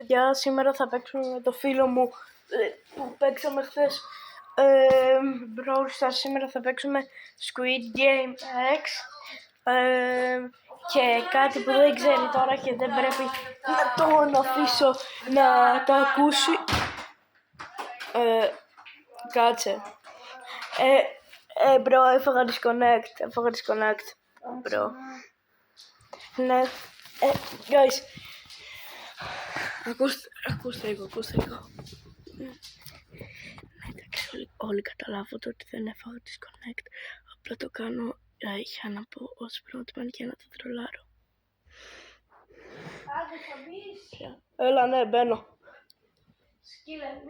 παιδιά, σήμερα θα παίξουμε με το φίλο μου που παίξαμε χθες Brawl Stars. Σήμερα θα παίξουμε Squid Game X και κάτι που δεν ξέρει τώρα και δεν πρέπει να τον αφήσω να το ακούσει. Κάτσε. Bro, έφαγα disconnect. Bro. Ναι. Guys. Ακούστε λίγο. Εντάξει, όλοι καταλάβετε ότι δεν έφαγα disconnect. Απλά το κάνω για να πω ως πρώτον και να το τρολάρω. Άντε θα μπεις. Έλα, ναι, μπαίνω. Σκύλε,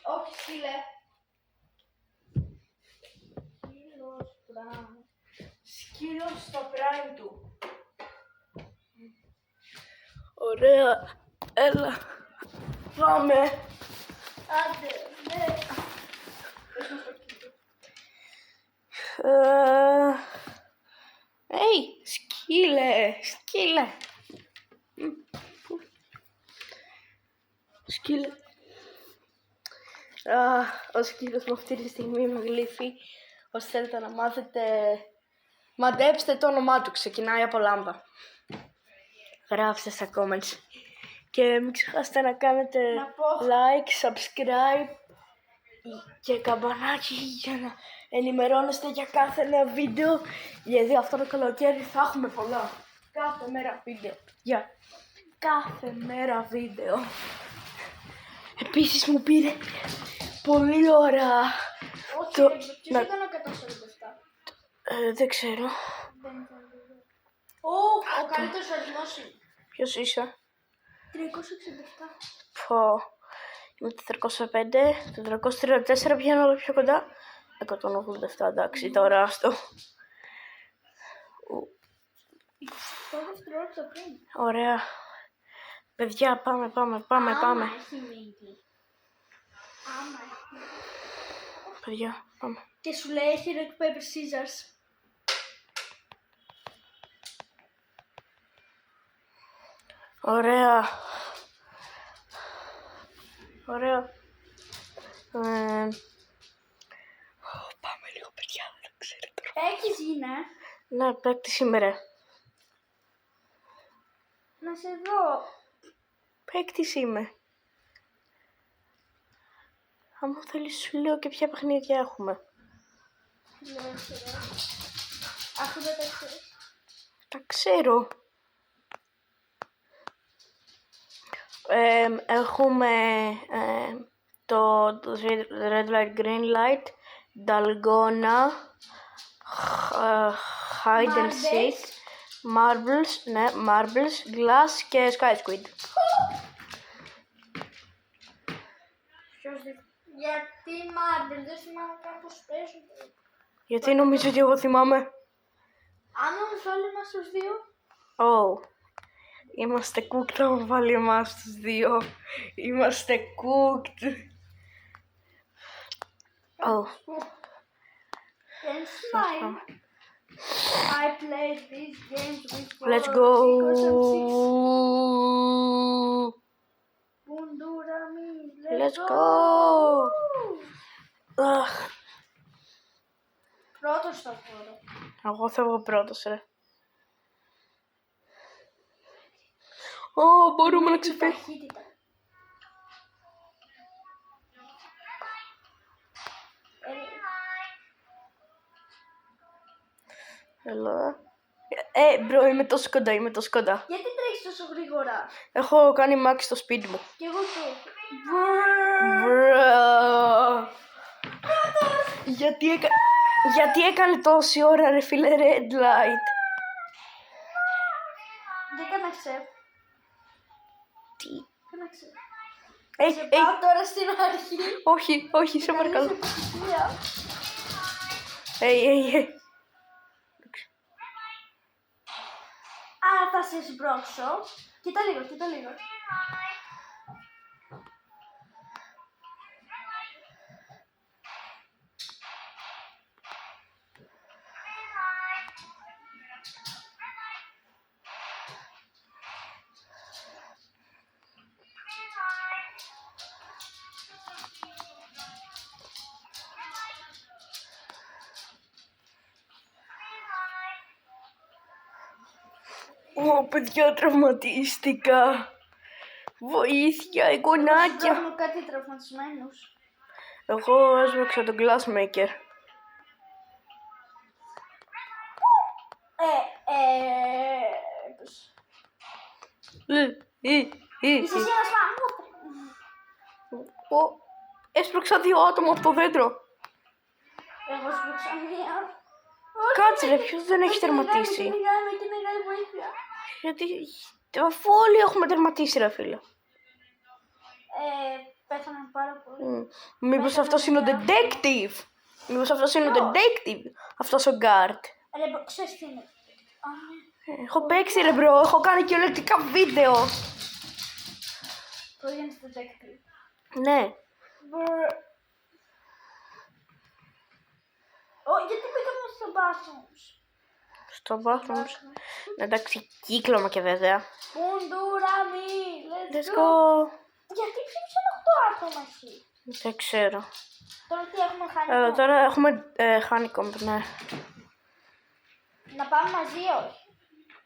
όχι σκύλε. Σκύλος στο prime του. Ωραία, έλα. Πάμε. Άντε, ναι. Σκύλε. Ο σκύλος μου αυτή τη στιγμή με γλύφει. Όσοι θέλετε να μάθετε, μαντέψτε το όνομά του. Ξεκινάει από λάμπα. Γράψτε στα comments. Και μην ξεχάσετε να κάνετε like, subscribe και καμπανάκι για να ενημερώνεστε για κάθε νέο βίντεο. Γιατί αυτό το καλοκαίρι θα έχουμε πολλά. Κάθε μέρα βίντεο. Κάθε μέρα βίντεο. Επίσης μου πήρε πολύ ώρα. Όχι, ποιος ήταν ο 147? Δεν ξέρω. Ο καλύτερος αριθμός είναι. Ποιος είσαι? 367. Πω. Είμαι 405, 434 πηγαίνω όλο πιο κοντά. 187, εντάξει, τώρα άστο. Το δευτερόλεπτο πριν. Ωραία. Παιδιά, πάμε. Άμα έχει μείνει. Παιδιά, πάμε. Και σου λέει έχει rock paper scissors. Ωραία. Πάμε λίγο, παιδιά, δεν ξέρω τώρα. Έχεις γίνει, Ναι, παίκτη σήμερα. να σε δω. Παίκτης είμαι. Αν θέλεις σου λέω και ποια παιχνίδια έχουμε. Αφού δεν τα ξέρεις. Τα ξέρω. Έχουμε το Red Light, Green Light, Dalgona, Hide and Seek, Marbles, Glass και Sky Squid. Γιατί Marble, δεν θυμάμαι κάπως παίζουν. Γιατί νομίζω ότι εγώ θυμάμαι. Αν όμως όλοι μας τους δύο. Είμαστε cooked άμα βάλει εμάς τους δύο. Είμαστε cooked. And smile. I played these games before. Let's go. Let's go. Πρώτος θα βγω. Εγώ θα βγω πρώτος, ρε. Μπορούμε να ξεφύγουμε. Έλα. Μπρο, είμαι τόσο κοντά. Γιατί τρέχεις τόσο γρήγορα? Έχω κάνει μάξι στο σπίτι μου. Κι εγώ το. Μπρο. Γιατί έκανε τόση ώρα, ρε φίλε, red light. Δεν έκανα ξεφ. Τι? Έκανα ξεφ. Σε πάω τώρα στην αρχή. Όχι, σε παρακαλώ. Θα σε σμπρώξω. Κοίτα λίγο. Ω, παιδιά, τραυματίστηκα. Βοήθεια, οι γονάκια. Έχουμε κάτι τραυματισμένους. Εγώ έσβεξα τον glassmaker. Είσαι εσύ ένας μαμούτρι. Έσπρωξα 2 άτομα από το δέντρο. Εγώ σπούξα μία. Κάτσε ρε, ποιος δεν έχει τερματίσει. Με τη μεγάλη βοήθεια. Γιατί αφού όλοι έχουμε τερματίσει ρε φίλε. Πέθαναν πάρα πολύ. Μήπως αυτός είναι ο detective. Μήπως αυτός είναι ο detective. Αυτός ο guard. Ρε, ξέρεις τι είναι. Έχω παίξει ρε μπρο, έχω κάνει κυριολεκτικά βίντεο. Πρόγενες detective. Ναι. Γιατί πήγαμε στο bathrooms. Στο bathroom. Εντάξει, κύκλωμα και βέβαια. Πουντούραμι, Let's go. Γιατί ψήφισαν 8 άτομα εσύ. Δεν ξέρω. Τώρα τι έχουμε χάνει. Τώρα έχουμε honeycomb, ναι. Να πάμε μαζί ή όχι.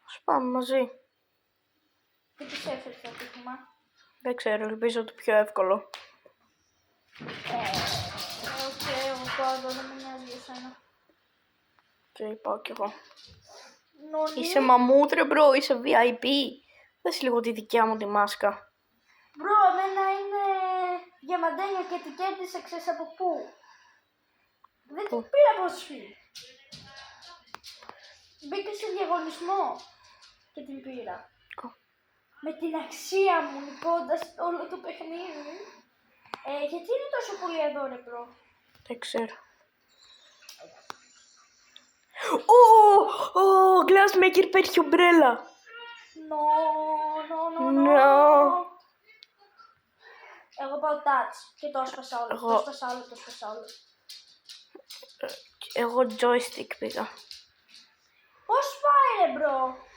Ας πάμε μαζί. Τι πιστεύεις ότι θα πετύχουμε. Δεν ξέρω, ελπίζω το πιο εύκολο. Εγώ πάω εδώ, δεν με νοιάζει για σένα. Και πάω κι εγώ. Νονί. Είσαι μαμούτρε μπρο, είσαι VIP. Δες λίγο τη δικιά μου τη μάσκα. Μπρο, εμένα είναι διαμαντένια και την κέρδισα ξέρεις από πού. Δεν την πήρα από σφί. Μπήκα σε διαγωνισμό και την πήρα. Με την αξία μου νικώντας όλο το παιχνίδι. Γιατί είναι τόσο πολύ εδώ ρε μπρο. Δεν ξέρω. Ο glassmaker πέτυχε ομπρέλα. No. Εγώ πάω touch και το έσπασα όλο. Το έσπασα όλο. Εγώ joystick πήγα. Πώς πάει ρε μπρο.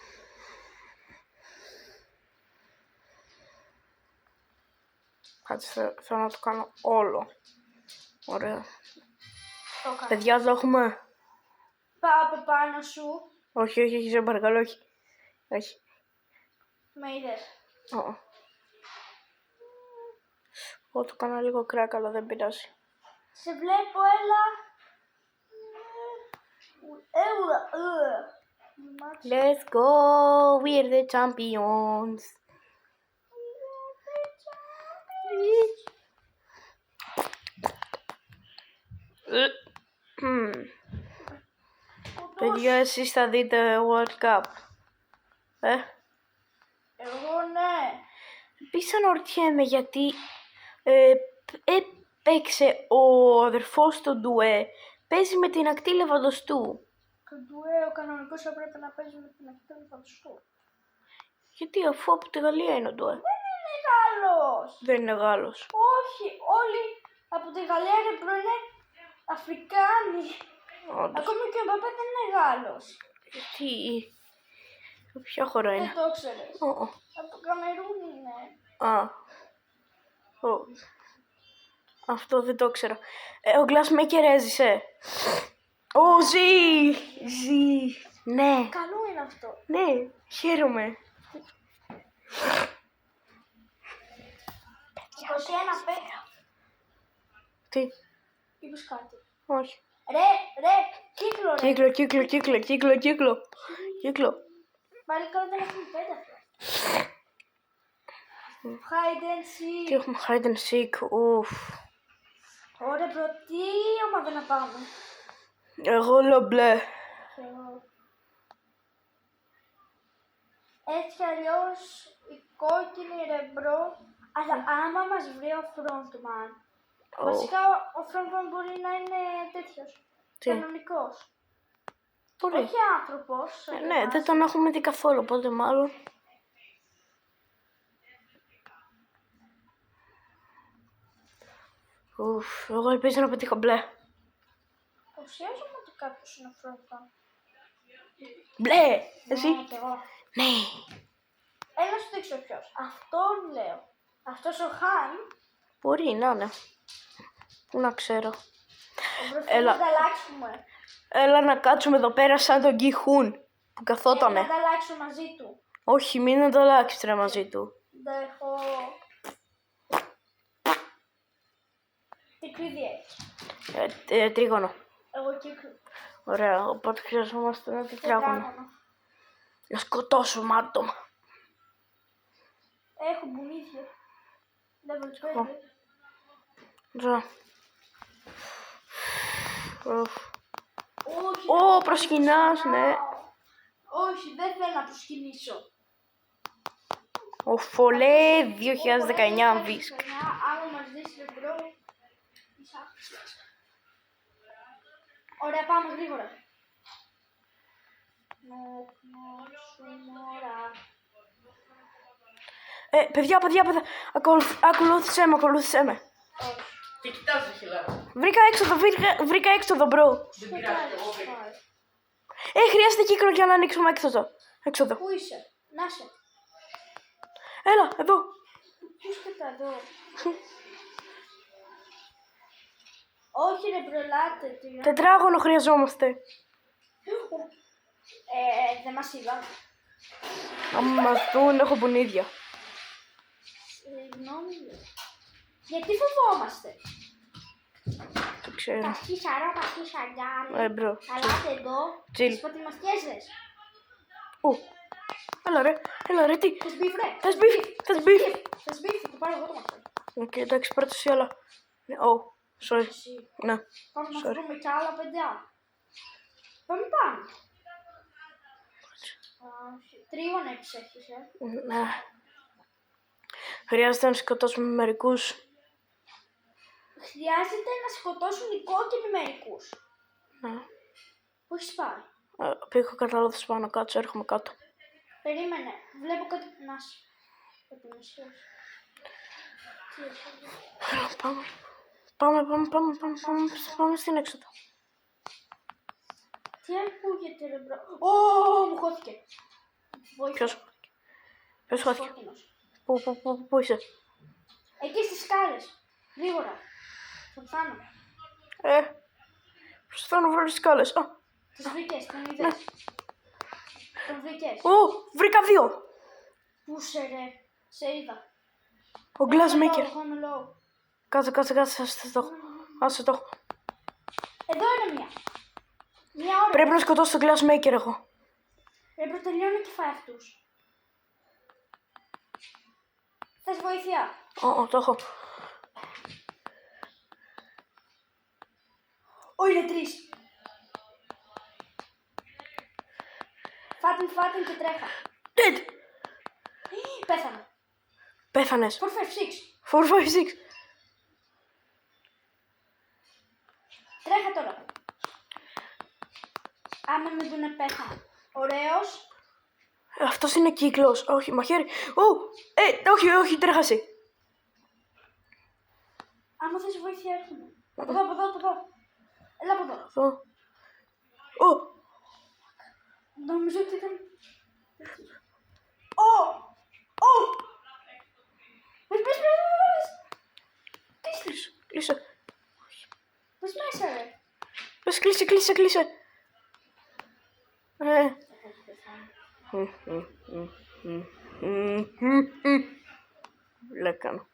Κάτσε, θέλω να το κάνω όλο. Ωραία. Το έκανα. Παιδιά, εδώ έχουμε. Πάω από πάνω σου. Όχι, σε παρακαλώ, όχι. Όχι. Με είδες. Εγώ το κάνω λίγο κράκ, αλλά δεν πειράζει. Σε βλέπω, έλα. Let's go, we're the champions. Παιδιά, εσείς θα δείτε World Cup. Εγώ ναι. Επίσης αναρωτιέμαι γιατί έπαιξε ο αδερφός του Ντουέ. Παίζει με την ακτή Λεβαδοστού. Το Ντουέ ο κανονικός έπρεπε να παίζει με την ακτή Λεβαδοστού. Γιατί αφού από τη Γαλλία είναι ο Ντουέ. Δεν είναι Γάλλος. Δεν είναι Γάλλος. Όχι, όλοι από τη Γαλλία ρε μπρο είναι Αφρικάνοι. Όντως. Ακόμη και ο Μπαπέ δεν είναι Γάλλος. Τι. Ποια χώρα είναι. Δεν το ξέρεις. Από Καμερούν είναι. Αυτό δεν το ξέρω. Ο glassmaker έζησε. Ζει. Ναι. Καλό είναι αυτό. Ναι, χαίρομαι. 21 πέρα. Τι. Είπες κάτι. Όχι. Ρε, κύκλο ρε. Κύκλο. Πάλι καλά δεν έχουμε 5 αυτά. Hide and seek. Τι έχουμε hide and seek. Ωραία μπρο, τι ομάδα να πάμε. Εγώ λέω μπλε. Έτσι αλλιώς η κόκκινη ρε μπρο. Αλλά άμα μας βρει ο frontman. Βασικά ο frontman μπορεί να είναι τέτοιος. Κανονικός. Μπορεί. Όχι άνθρωπος. Ναι, δεν τον έχουμε δει καθόλου, οπότε μάλλον. Εγώ ελπίζω να πετύχω μπλε. Ουσιάζομαι ότι κάποιος είναι frontman. Μπλε! Εσύ. Ναι, και εγώ. Ναι. Έλα σου δείξω ποιος. Αυτόν λέω. Αυτός ο Χαν. Μπορεί να είναι. Πού να ξέρω. Έλα. Να ανταλλάξουμε. Έλα να κάτσουμε εδώ πέρα σαν τον Γκι Χουν που καθότανε. Να ανταλλάξω μαζί του. Όχι, μην ανταλλάξεις ρε μαζί του. Δεν έχω. Τι κλειδί έχεις? Τρίγωνο. Εγώ κύκλο. Ωραία, οπότε χρειαζόμαστε ένα τετράγωνο. Να σκοτώσουμε άτομα. Έχω μπουνίδια. Level 5. Ωραία. Όχι. Ω, προσκυνάς, ναι. Όχι, δεν θέλω να προσκυνήσω. Ο Φολέ 2019 βίσκ. Άμα μας δεις ρε μπρο. Ωραία, πάμε γρήγορα. Παιδιά, ακολούθησέ με. Τι κοιτάζεις, χιλά. Βρήκα έξοδο, μπρο. Δεν πειράζει, εγώ βρήκα. Χρειάζεται κύκλο για να ανοίξουμε έξοδο. Πού είσαι? Να σε. Έλα, εδώ. Πού είστε εδώ? Όχι ρε μπρολάτε. Τετράγωνο χρειαζόμαστε. Δεν μας είδα. Αν μας δουν, έχω μπουνίδια. Συγγνώμη. Γιατί φοβόμαστε? Το ξέρω. Πασχίσαρο, πασχίσαριάρι. Μπρο. Καλάτε εδώ. Chill. Τις πατημαστιέζες. Έλα ρε, τι. Θες μπιφ ρε. Θες μπιφ, θες μπιφ. Θες μπιφ, θα το πάρω εγώ το μαθαίνω. Οκ, εντάξει, πρώτα εσύ, αλλά. Sorry. Ναι. Πάμε να Sorry. βρούμε κι άλλα παιδιά. Πάμε. Τρίγωνα έχεις, Ναι. Χρειάζεται να σκοτώσουμε μερικούς. Χρειάζεται να σκοτώσουν οι κόκκινοι μερικούς. Ναι. Πού έχεις πάει? Πήγα κατά λάθος πάνω κάτω, έρχομαι κάτω. Περίμενε, βλέπω κάτι να σου. Πάμε στην έξοδο. Τι ακούγεται ρε μπρο. Μου χώθηκε. Ποιος χώθηκε? Κόκκινος. Πού είσαι? Εκεί στις σκάλες. Γρήγορα. Στον θάνο. Προσπαθώ να βρω τις σκάλες. Τις βρήκες, τον είδες. Τον βρήκες. Βρήκα 2. Πού σε ρε. Σε είδα. Ο Glassmaker. Home low. Κάτσε, άσε το. Εδώ είναι μία. Μία ώρα. Πρέπει να σκοτώσω τον Glassmaker εγώ. Ρε προτελειώνω και φάει αυτούς. Θες βοήθεια? Το έχω. Είναι 3. Φάτην και τρέχα. Dead. Πέθανα. Πέθανες. 4, 5, 6. 4, 5, 6. Τρέχα τώρα. Άμα με δουνε πέθανα. Ωραίος. Αυτός είναι κύκλος. Όχι, μαχαίρι. Όχι, τρέχασε. Άμα θες βοήθεια έρχομαι. Από εδώ. Έλα από εδώ. Νομίζω ότι ήταν... Πες. Κλείσε. Πες μέσα ρε. Πες κλείσε. Λέκανο.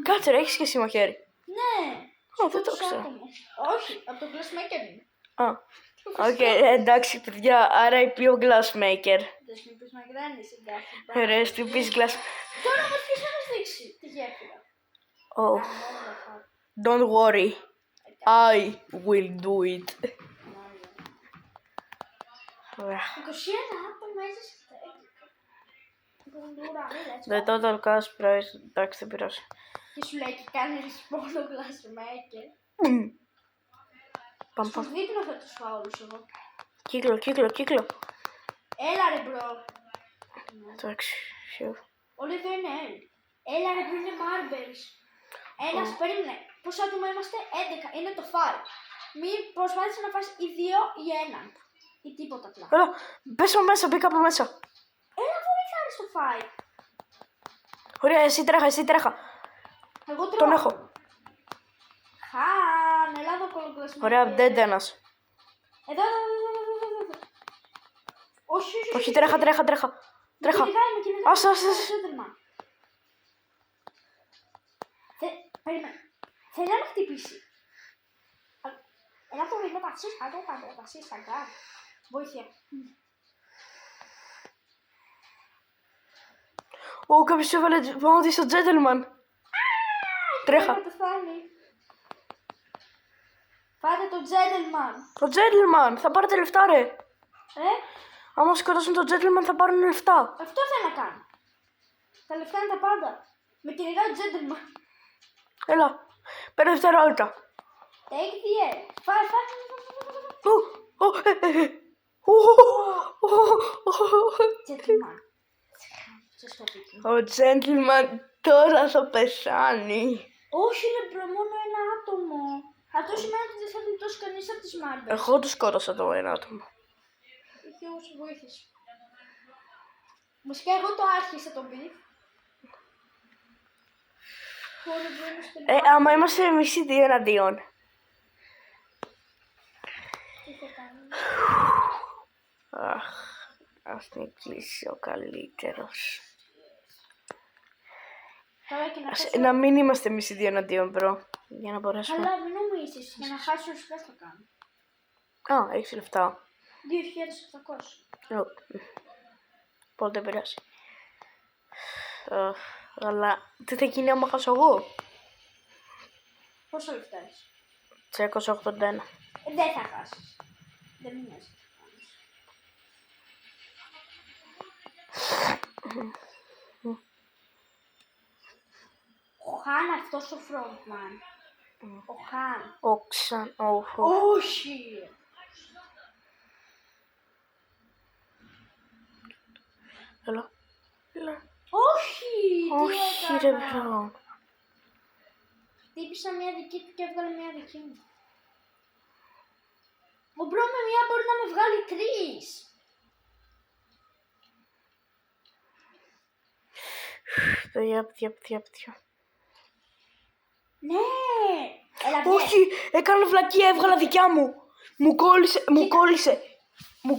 Κάτσε ρε, έχεις και εσύ μαχαίρι. Ναι. Δεν το ξέρω. Όχι, από το Glassmaker είναι. Οκ, εντάξει παιδιά, άρα είπε ο Glassmaker. Δεν σου πεις μακράνεις εντάξει. Ρε, στην πεις Τώρα όμως ποιος θα μας δείξει τη γέφυρα. Don't worry, I will do it. 21 άτομα μέσα στα The total cash price, εντάξει δεν πειράζει. Και σου λέει και κάνει respawn ο Glassmaker. Πάμε. Στον δείπνο θα τους φάω όλους εγώ. Κύκλο. Έλα ρε μπρο. Εντάξει, Όλοι εδώ είναι L. Έλα ρε που είναι marbles. Ένας, περίμενε. Πόσα άτομα είμαστε? 11. Είναι το 5. Μην προσπάθησε να φας ή 2 ή 1. Ή τίποτα απλά. Έλα, πέσω μέσα, μπήκα από μέσα. Έλα βοηθάρει στο 5. Ωραία, εσύ τρέχα. Εγώ τρώω. Τον έχω. Χαν, έλα εδώ κολοκλασμένο. Ωραία, dead ένας. Εδώ. Όχι, όχι, Όχι, τρέχα. Τρέχα. Με κυνηγάει. Άσε. Gentleman. Περίμενε. Θέλει να με χτυπήσει. Έλα το είναι τα σύσαγγα. Βοήθεια. Ω, κάποιος έβαλε πάνω στο gentleman. Τρέχα. Θα πεθάνει. Πάτε το gentleman. Το gentleman, θα πάρετε λεφτά ρε. Άμα σκοτώσουν το gentleman θα πάρουν λεφτά. Αυτό θέλω να κάνω. Τα λεφτά είναι τα πάντα. Με κυνηγάει ο gentleman. Έλα, 5 δευτερόλεπτα. Take the air. Φάει. Gentleman. Ο gentleman τώρα θα πεθάνει. Όχι ρε μπρο, μόνο ένα άτομο. Αυτό σημαίνει ότι δεν θα γλιτώσει κανείς από τις Marbles. Εγώ του σκότωσα το ένα άτομο. Και εγώ σου βοήθησα. Μουσικά εγώ το άρχισα το beef. Άμα είμαστε μισή δύο εναντίον. Τι θα κάνει. Αχ, ας νικήσει ο καλύτερος. Τώρα και να χάσω. Να μην είμαστε μισή δύο εναντίον, μπρο. Για να μπορέσουμε. Αλλά μην νομίζεις, για να χάσω σου δεν θα κάνω. Α, έχεις λεφτά. 2.800. Πότε πειράζει. Αλλά τι θα γίνει άμα χάσω εγώ. Πόσο λεφτά έχεις. 681. Δεν θα χάσεις. Δεν μην νοιάζει. Ο Χάν αυτός ο frontman. Ο Χάν. Όχι. Έλα. Όχι. Όχι ρε μπρο. Χτύπησα μια δική του και έβγαλε μια δική μου. Ο μπρο με μια μπορεί να με βγάλει 3. Παιδιά. Ναι. Έλα, βγες. Όχι, έκανα βλακία, έβγαλα δικιά μου. Μου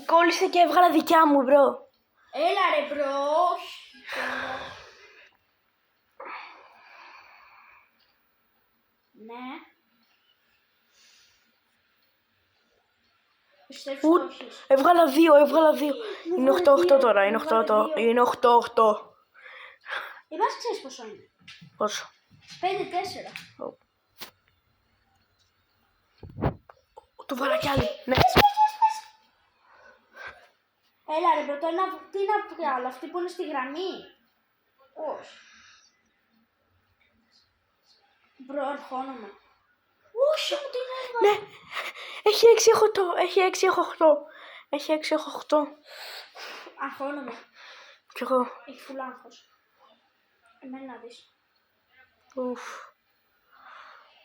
κόλλησε και έβγαλα δικιά μου, μπρο. Έλα ρε μπρο. Όχι. Ναι. Πιστεύεις ότι όχι. Έβγαλα δύο. Είναι 8-8 τώρα, είναι 8-8. Είναι 8-8. Εμάς ξέρεις πόσο είναι. Πόσο? 5-4. Του βάλα κι άλλη. Ναι. Έλα ρε μπρο, τι να βγάλω, αυτή που είναι στη γραμμή. Όχι. Μπρο, αρχώνομαι. Όχι, μου την έβαλα. Ναι. Έχει 6-8. Έχει 6-8. Αρχώνομαι. Κι εγώ. Έχει φουλ άγχος. Εμένα να δεις. Ουφ.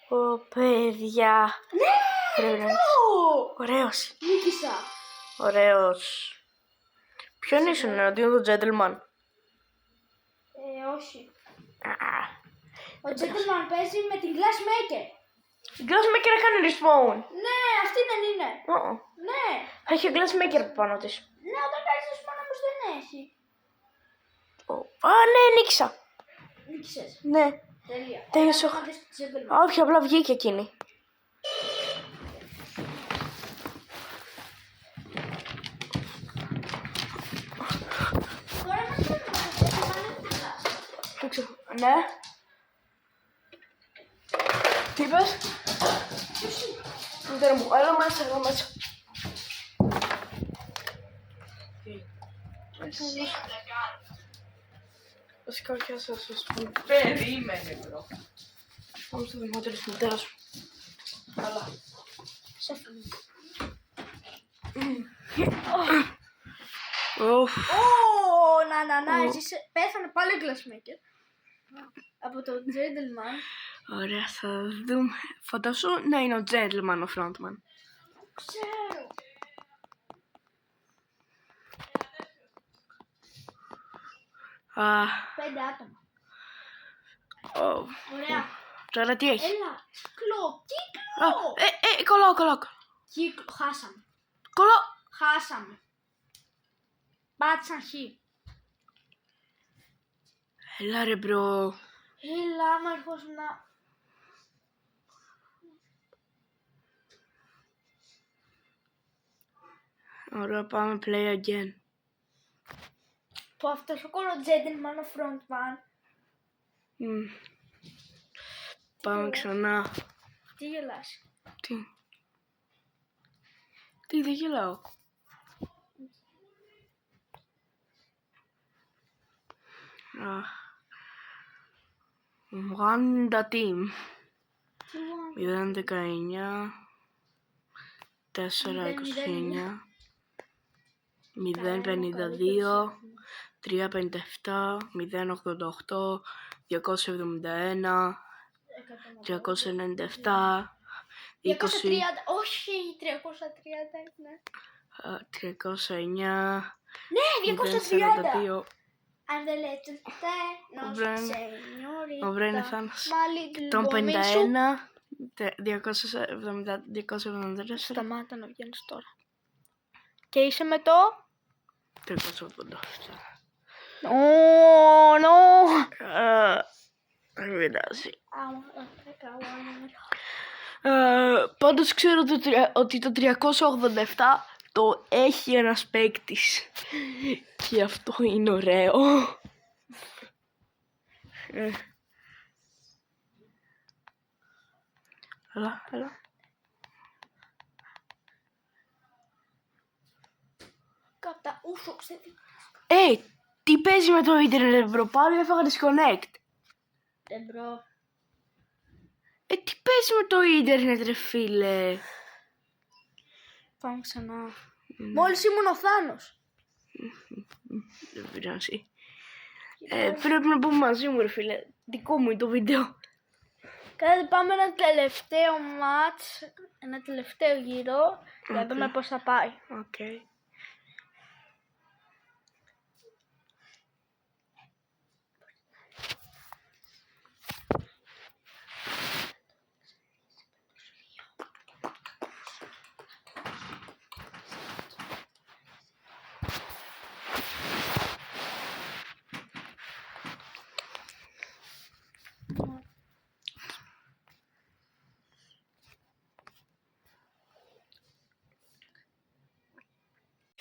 Ω, παιδιά. Ναι! Μπρο! Ωραίος. Νίκησα. Ωραίος. Ποιον ήσουν εναντίον του gentleman? Όχι. Ο gentleman παίζει με την Glassmaker. Η Glassmaker έκανε respawn. Ναι, αυτή δεν είναι. Ναι. Έχει Glassmaker πάνω της. Ναι, όταν κάνεις respawn όμως δεν έχει. Α, ναι, νίκησα. Νίκησες. Ναι. Τελεία. Τέλειωσε. Έλα, να δεις το gentleman. Όχι, απλά βγήκε εκείνη. Τώρα μας πρέπει να Δεν ξέρω. Ναι. Τι είπες? Μητέρα μου, έλα μέσα. Βασικά και σας πω. Περίμενε, μπρο. Πάμε στο δωμάτιο της μητέρας σου. Καλά. Σε αφήνω. Να, εσύ πέθανε πάλι ο Glassmaker. Από το gentleman. Ωραία, θα δούμε. Φαντάσου να είναι ο gentleman ο frontman. Ξέρω. Α, 5 άτομα. ω, Ωραία. τώρα τι έχει? Έλα. Κύκλο. Κολλάω. Κύκλο. Χάσαμε. Κολλάω. Χάσαμε. Πάτησαν χ. Έλα ρε μπρο. Έλα, άμα αρχίσουν να... Ωραία, πάμε play again. Που αυτός ο gentleman ο front man. Πάμε ξανά. Τι γελάς. Τι δεν γελάω. Wanda team. 0-19 4-29 0-52 3-57 0-88 271 397 20 230, όχι, 330 είναι. 309 Ναι, 230. 0-42 Αν δεν λέτε τέλος, Ο Βρέ είναι Θάνος. 151 274 Σταμάτα να βγαίνεις τώρα. Και είσαι με το... 387. no. Δεν πειράζει. Πάντως ξέρω ότι το 387 το έχει ένας παίκτης και αυτό είναι ωραίο. Έλα. Κατά ούσο, ξέρετε. Τι παίζει με το ίντερνετ μπρο, πάλι έφαγα disconnect. Μπρο. Τι παίζει με το ίντερνετ ρε φίλε. Πάμε ξανά. Μόλις ήμουν ο Θάνος. Δεν πειράζει. Πρέπει να πούμε μαζί μου ρε φίλε. Δικό μου είναι το βίντεο. Κάτι πάμε ένα τελευταίο μάτς, ένα τελευταίο γύρο, για να δούμε πώς θα πάει. Okay.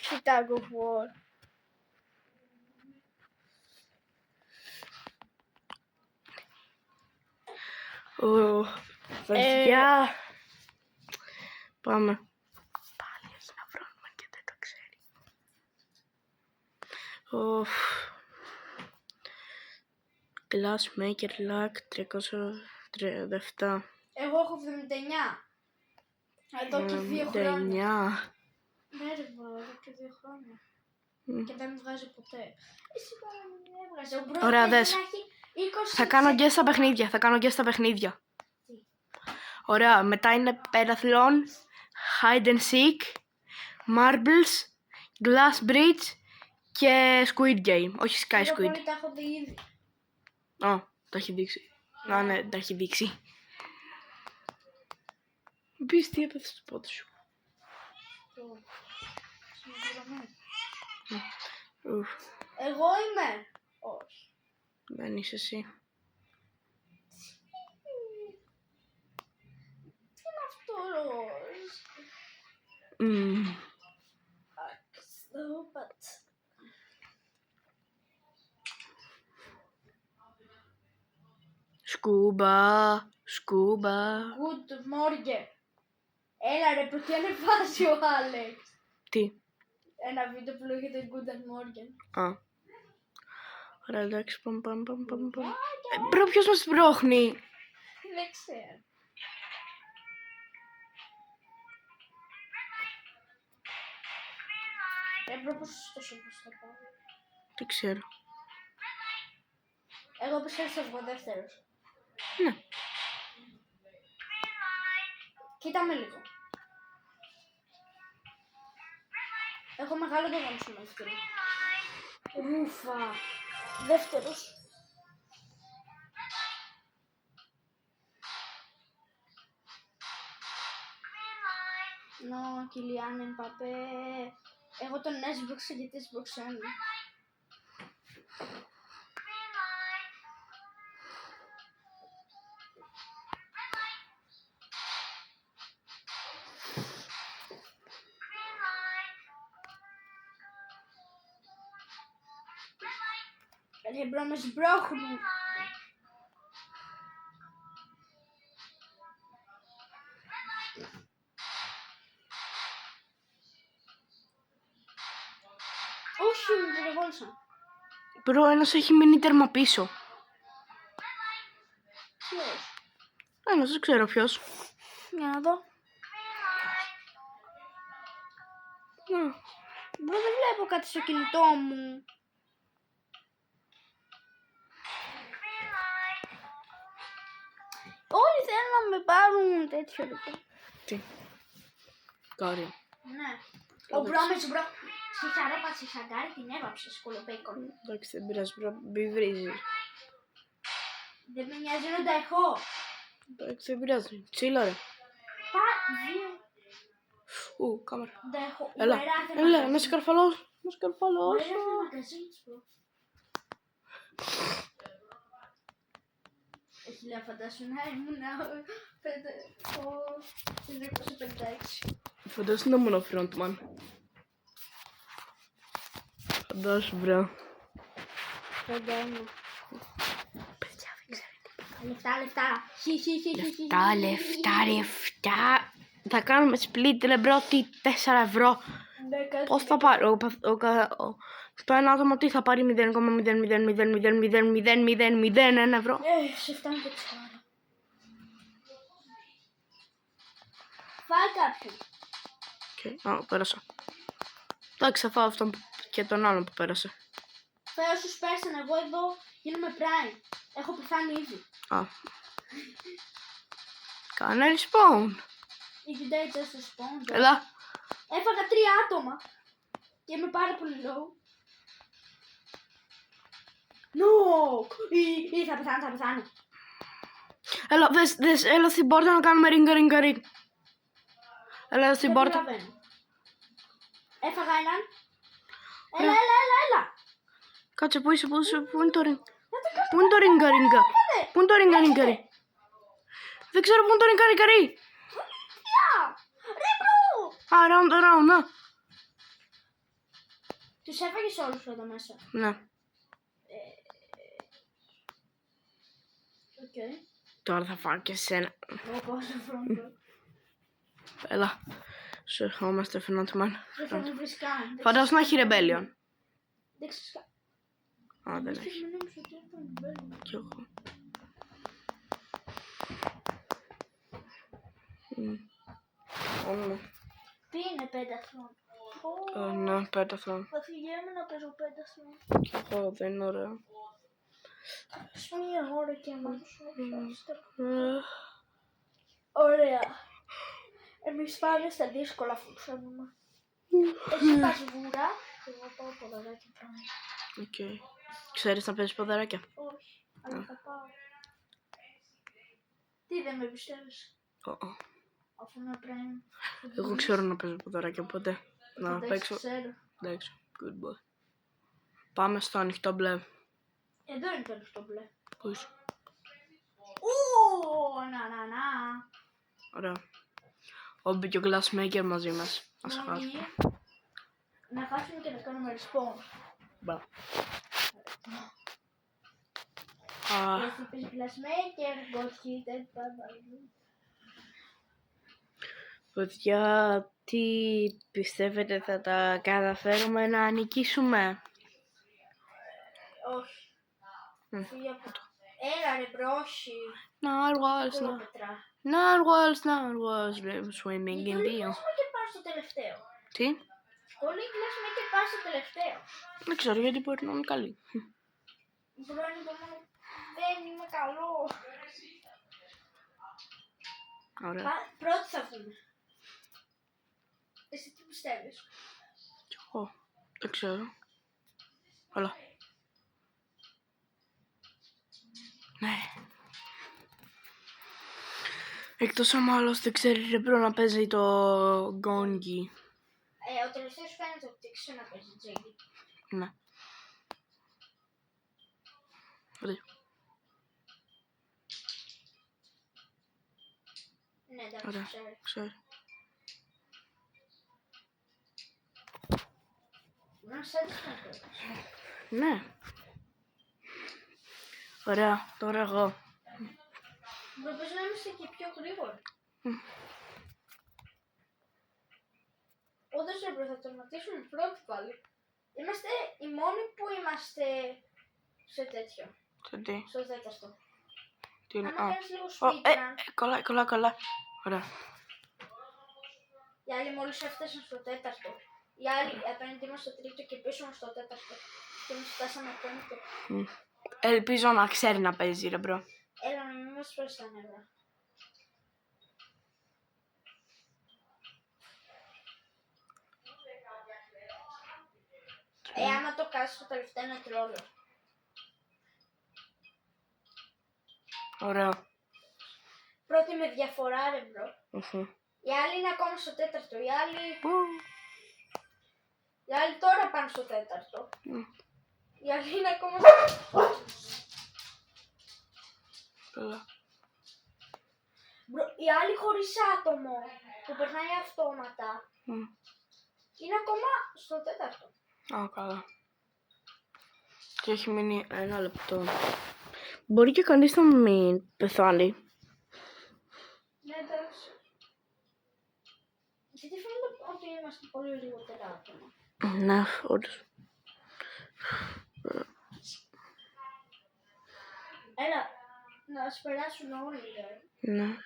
Chicago War. Παιδιά. Πάμε. Πάλι έχει να βρώνουμε και δεν το ξέρει. Glassmaker Luck 337. Εγώ έχω 79. Εδώ και 2 χρόνια. Ναι ρε μπρο, εδώ και 2 χρόνια. Και δεν μου βγάζει ποτέ. Εσύ τώρα μην έβγαζε. Ο μπρο Ωραία, δες. να έχει 20. Θα κάνω guess στα παιχνίδια. Ωραία, μετά είναι Pentathlon, Hide and Seek, Marbles, Glass Bridge και Squid Game. Όχι Sky Εγώ Squid. πολύ τα έχω δει ήδη. Τα έχει δείξει. Ναι, τα έχει δείξει. Μπεις τι έπαθες στο πόδι σου. Εγώ είμαι. Όχι. Δεν είσαι εσύ. Τι είναι αυτό ροζ. Σκούμπα. Good morning. Έλα ρε, που τι ανεβάζει ο Άλεξ. Τι. Ένα βίντεο που λέγεται Good morning. Ωραία, εντάξει, πάμε. Μπρο, ποιος μας σπρώχνει. Δεν ξέρω. Μπρο, πώς τόσο πώς θα πάω. Δεν ξέρω. Εγώ πιστεύω ότι θα βγω δεύτερος. Ναι. Κοίτα με λίγο. Έχω μεγάλο το γόνι σου δεύτερο. Ρούφα. Δεύτερος. Νο, Κιλιάν Εμπαπέ. Εγώ τον έσβρωξα γιατί έσβρωξα ένα. Ρε μπρο, με σμπρώχνουν. Όχι, με πυροβόλησαν. Μπρο, ένας έχει μείνει τέρμα πίσω. Ποιος? Ένας, δεν ξέρω ποιος. Για να δω. Μπρο, δεν βλέπω κάτι στο κινητό μου. Όλοι θέλουν να με πάρουν τέτοιο λοιπόν. Τι. Κάρια. Ναι. Ο μπρο με σμπρό. Σιχαρέπα, σιχαγκάρι, την έβαψε σκολοπέικον. Εντάξει, δεν πειράζει, μπρο, μη βρίζεις. Δεν με νοιάζει να τα έχω. Εντάξει, δεν πειράζει. Τσίλα, ρε. Δύο. Ου, κάμερα. Τα έχω. Έλα, έλα, να σε καρφαλώσω. Να σε καρφαλώσω. Ωραία, αυτό μαγκαζίνι σου. Έχει λέει, φαντάσου να ήμουν 1956. Φαντάσου να ήμουν ο frontman. Φαντάσου, μπρο. Φαντάμαι. Παιδιά, δεν ξέρω. Λεφτά, λεφτά. Λεφτά, λεφτά, λεφτά. Θα κάνουμε split, ρε μπρο, τι 4 ευρώ. Πώς θα πάρει, το ένα άτομο τι θα πάρει 0,000000001 ευρώ. Σε φτάνει και τσάρα. Φάει κάποιον. Α, πέρασα. Εντάξει, θα φάω αυτόν και τον άλλον που πέρασε. Φάει όσους πέρασαν, εγώ εδώ γίνομαι prime. Έχω πεθάνει ήδη. Α. Κάνε respawn. Η today just respawned. Έλα. Έφαγα 3 άτομα. Και είμαι πάρα πολύ low. No! Ή θα πεθάνω, θα πεθάνω. Έλα, δες, έλα στην πόρτα να κάνουμε ring. Έλα στην Δεν πόρτα. προλαβαίνω. Έφαγα έναν. Έλα. Κάτσε, πού είσαι, πού είναι το ring. Πού είναι το ring. Πού είναι το ring. Δεν ξέρω πού είναι το ring. Ρε μπρο! Α, round, να. Τους έφαγες όλους εδώ μέσα. Ναι. Οκ. Τώρα θα φάω και εσένα. Εγώ πάω στο front. Έλα. Σου ερχόμαστε frontman. Δεν θα με βρεις καν. Φαντάσου να έχει rebellion. Δεν ξέρεις καν. Α, δεν έχει. Δεν νόμιζα ότι ήταν μπέλο. Κι εγώ. Τι είναι πένταθλον? Ναι, πέταθα. Αφηγαίνουμε να παίζω πένταθλον. Κι εγώ, δεν είναι ωραίο. Σε μία ώρα και αμέσως. Ε, Ωραία. Εμείς πάμε στα δύσκολα αφού ξέρουμε. Εσύ πας βούρα. Εγώ πάω ποδαράκι πράγμα. Οκ. Ξέρεις να παίζεις ποδαράκια. Όχι, αλλά θα πάω. Τι δεν με πιστεύεις? Αφού είναι πράγμα. Εγώ ξέρω να παίζω ποδαράκια, οπότε να παίξω. Ξέρω. Εντάξει, good boy. Πάμε στο ανοιχτό μπλε. Εδώ είναι το ανοιχτό μπλε. Πού είσαι? Να. Ωραία. Όμπι και ο glassmaker μαζί μας. Ας χάσουμε. Να χάσουμε και να κάνουμε respawn. Μπα. Εσύ πεις glassmaker, got hit, Παιδιά, τι πιστεύετε θα τα καταφέρουμε να νικήσουμε? Όχι. Έλα ρε μπρόχι. Narwhals, swimming in the ocean. Και πάω στο τελευταίο. Τι? Πολύ κλείσουμε και πάω στο τελευταίο. Δεν ξέρω γιατί μπορεί να είναι καλή. Μπορώ να είναι το μόνο. Δεν είμαι καλό. Ωραία. Πρώτη θα βγούμε. Εσύ τι πιστεύεις? Κι εγώ. Δεν ξέρω. Έλα. Ναι. Εκτός άμα άλλος δεν ξέρει ρε μπρο να παίζει το γκόνγκι. Ο τελευταίος φαίνεται ότι άρχισε να παίζει τζέγγι. Ναι. Ωραία. Ναι, εντάξει, Ωραία. ξέρω. Ξέρω. Να σε έτυχε να παίζεις. Ναι. Ωραία. Τώρα εγώ. Μπορείς να είμαστε και πιο γρήγοροι. Όντως ρε, θα τερματίσουμε πρώτοι πάλι. Είμαστε οι μόνοι που είμαστε σε τέτοιο. Σε τι. Στο τέταρτο. Τι είναι. Άμα κάνεις λίγο Ω, speedrun, κολλάει. Ωραία. οι άλλοι μόλις έφτασαν στο τέταρτο. Οι άλλοι απέναντι μας στο τρίτο και πίσω μας στο τέταρτο. Και εμείς φτάσαμε πέμπτο. Ελπίζω να ξέρει να παίζει, ρε μπρο. Έλα, μην μας φέρεις τα νεύρα. Άμα το κάνεις στο τελευταίο είναι τρόλο. Ωραία. Πρώτη με διαφορά ρε μπρο. Μμμ. Οι άλλοι είναι ακόμα στο τέταρτο. Οι άλλοι Πού. τώρα πάνε στο τέταρτο. Οι άλλοι είναι ακόμα Καλά. Μπρο, οι άλλοι χωρίς άτομο που περνάει αυτόματα είναι ακόμα στο τέταρτο. Α, καλά. Και έχει μείνει 1 λεπτό. Μπορεί και κανείς να μην πεθάνει. Ναι, εντάξει. Γιατί φαίνεται ότι είμαστε πολύ λιγότερα άτομα. Ναι, όντως. Έλα, να ας περάσουν όλοι, ρε. Ναι.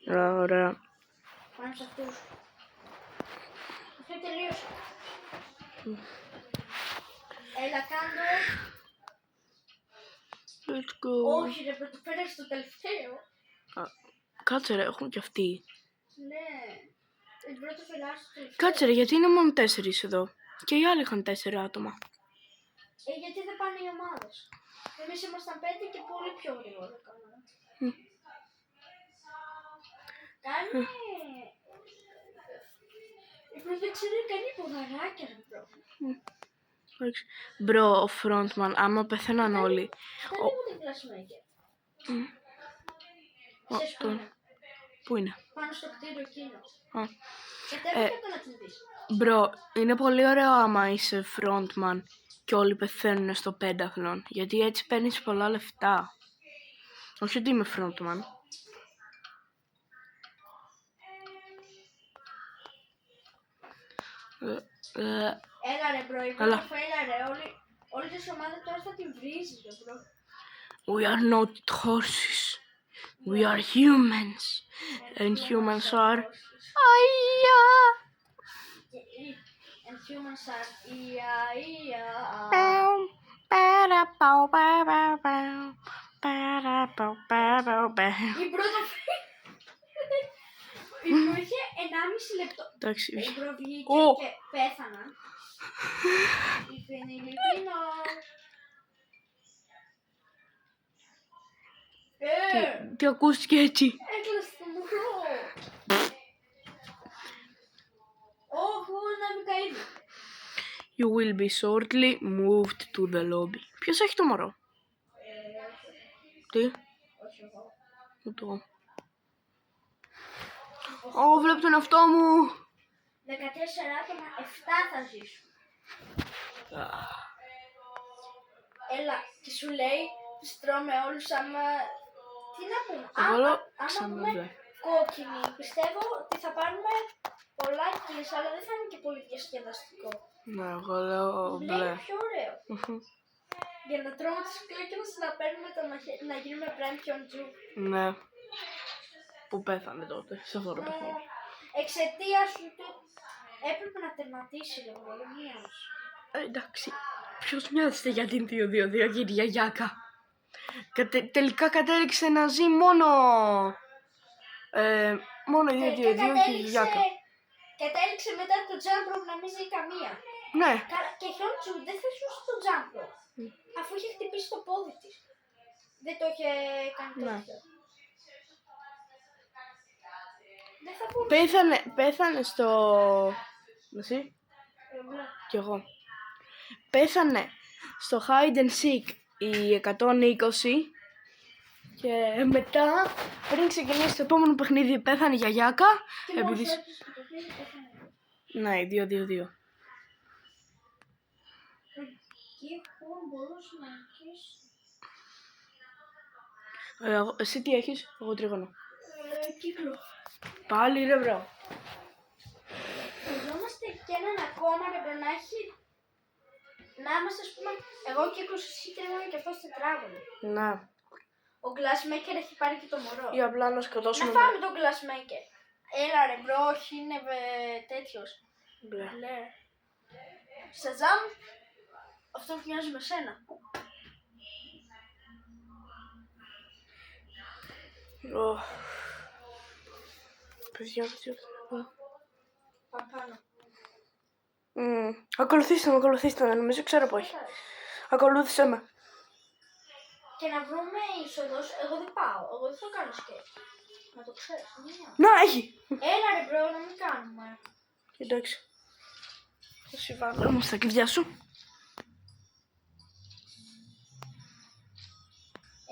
Ωραία. Πάμε σε αυτούς. Αυτό τελείωσε. Έλα, κάντο. Let's go. Όχι ρε, το φέρες στο τελευταίο. Κάτσε ρε, έχουν κι αυτοί. Ναι. Πρώτο φεράς στο τελευταίο. Κάτσε ρε, γιατί είναι μόνο 4 εδώ. Και οι άλλοι είχαν 4 άτομα. Γιατί δεν πάνε οι ομάδες. Εμείς ήμασταν 5 και πολύ πιο γρήγορα κάναμε. Κάνε... δεν ξέρω κάνει ποδαράκια ρε μπρο. Εντάξει. Μπρο, ο frontman, άμα πεθαίναν όλοι. Κάνε λίγο την κλασμέκερ. Ξέρεις πού είναι. Πού είναι. Πάνω στο κτίριο εκείνο. Α. Κατέβηκε το να την δεις. Μπρο, είναι πολύ ωραίο άμα είσαι frontman και όλοι πεθαίνουν στο πένταθλον. Γιατί έτσι παίρνεις πολλά λεφτά. Όχι ότι είμαι frontman. Έλα ρε μπρο, η Έλα. πρώτη έλα ρε. Όλη της ομάδα τώρα θα την βρίζεις ρε μπρο. We are not horses. We are humans. And humans are... Aya! And humans are ia. Bow, ba-da, bow, bow, bow, bow. Ba-da, bow, bow, bow, bow. Η πρώτη η Μπρο είχε 1,5 λεπτό. Εντάξει. Η Μπρο βγήκε Ω. και πέθανα. Λιπίνο. Τι ακούστηκε έτσι. Έκλεισε το μουρό. Όχι, να μην καεί. You will be shortly moved to the lobby. Ποιος έχει το μωρό. Τι. Όχι εγώ. Ούτε εγώ. Ω, βλέπω τον εαυτό μου. 14 άτομα, 7 θα ζήσουν. Έλα, και σου λέει, τους τρώμε όλους άμα... Τι να πούμε, Εγώ λέω άμα ξανά πούμε μπλε. κόκκινη, πιστεύω ότι θα πάρουμε πολλά kills, αλλά δεν θα είναι και πολύ διασκεδαστικό. Ναι, εγώ λέω Μπλε μπλε. είναι πιο ωραίο. Για να τρώμε τις κλέκκινες, να παίρνουμε το μαχαίρι, να γίνουμε champion τζου. Ναι. Που πέθανε τότε, σε αυτό το παιχνίδι. Εξαιτίας του έπρεπε να τερματίσει λίγο πολύ μίας. Εντάξει. Ποιος νοιάζεται για την 2-2-2, κυρία Γιάκα. Τελικά κατέληξε να ζει μόνο... μόνο η 2-2-2 και η Γιάκα. Κατέληξε μετά το jump rope να μην ζει καμία. Ναι. Και Χιόντσου δεν θα ζούσε το jump rope. Αφού είχε χτυπήσει το πόδι της. Δεν το είχε κάνει Ναι. τέτοιο. Δεν θα μπορούσα. Πέθανε στο... Εσύ? Κι εγώ. Πέθανε στο Hide and Seek η 120 και μετά πριν ξεκινήσει το επόμενο παιχνίδι πέθανε η γιαγιάκα. Και μόλις έπαιζε το παιχνίδι, πέθανε. Ναι, 2-2-2. Εκεί που μπορούσε να νικήσει. Εσύ τι έχεις? Εγώ τρίγωνο. Κύκλο. Πάλι ρε μπρο. Χρειαζόμαστε και έναν ακόμα ρε μπρο, να έχει. Να είμαστε, ας πούμε, εγώ κύκλος, εσύ τρίγωνο και αυτός τετράγωνο. Να. Ο Glassmaker έχει πάρει και το μωρό. Ή απλά να Να σκοτώσουμε... φάμε τον Glassmaker. Έλα ρε μπρο, όχι είναι τέτοιος. Μπλε. Μπλε. Σαζάμ, αυτό μοιάζει με σένα. Παιδιά, τι Παπάνω. Ακολουθήστε με, νομίζω ξέρω που έχει. Ακολούθησε με. Και να βρούμε είσοδος, εγώ δεν πάω, εγώ δεν θα κάνω σκέτ. Να το ξέρεις, Να, έχει! Έλα ρε μπρο, να μην κάνουμε. Εντάξει. Θα σου βάλω όμως τα κλειδιά σου.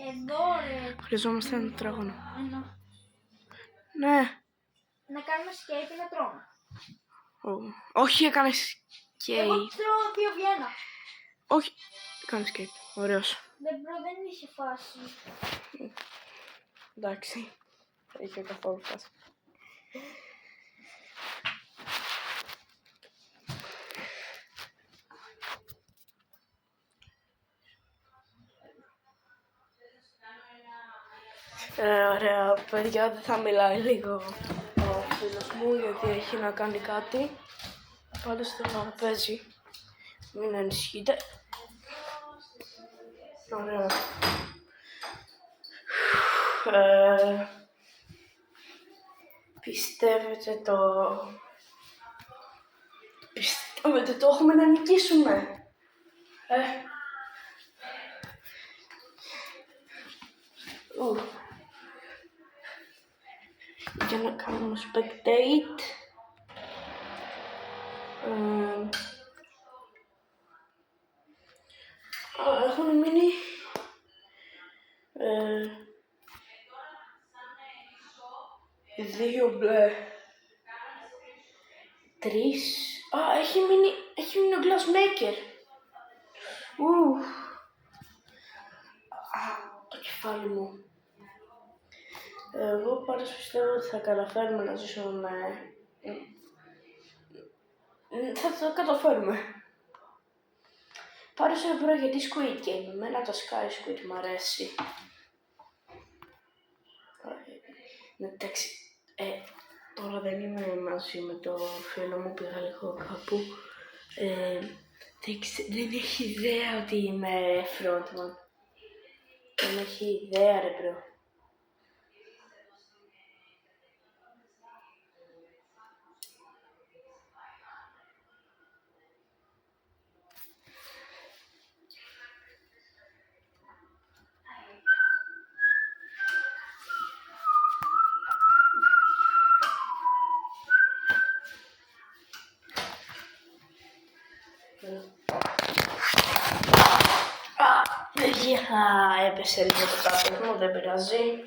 Εδώ ρε. Χρειαζόμαστε ένα τετράγωνο. Ένα. Ναι. Να κάνουμε σκέτ ή να τρώμε. Όχι, έκανε σκέιτ. Εγώ τρώω 2 1. Όχι, έκανε σκέιτ. Ωραίος. Δεν μπρο, δεν είχε φάση. Εντάξει. Δεν είχε καθόλου φάση. Ωραία, παιδιά, δεν θα μιλάει λίγο ο φίλος μου γιατί έχει να κάνει κάτι. Πάλι στο τραπέζι. Μην ανησυχείτε. Ωραία. Πιστεύετε το έχουμε να νικήσουμε? Για να κάνουμε spectate. Έχουν μείνει 2 μπλε. 3. Έχει μείνει ο Glassmaker. Το κεφάλι μου. Εγώ πάντως πιστεύω ότι θα καταφέρουμε να ζήσουμε. Θα το καταφέρουμε. Πάρε σε ευρώ γιατί Squid Game. Εμένα το Sky Squid μου αρέσει. Εντάξει, τώρα δεν είμαι μαζί με το φίλο μου, πήγα λίγο κάπου. Δεν έχει ιδέα ότι είμαι frontman. Δεν έχει ιδέα ρε μπρο. Έπεσε λίγο το τάπερ μου, δεν πειράζει.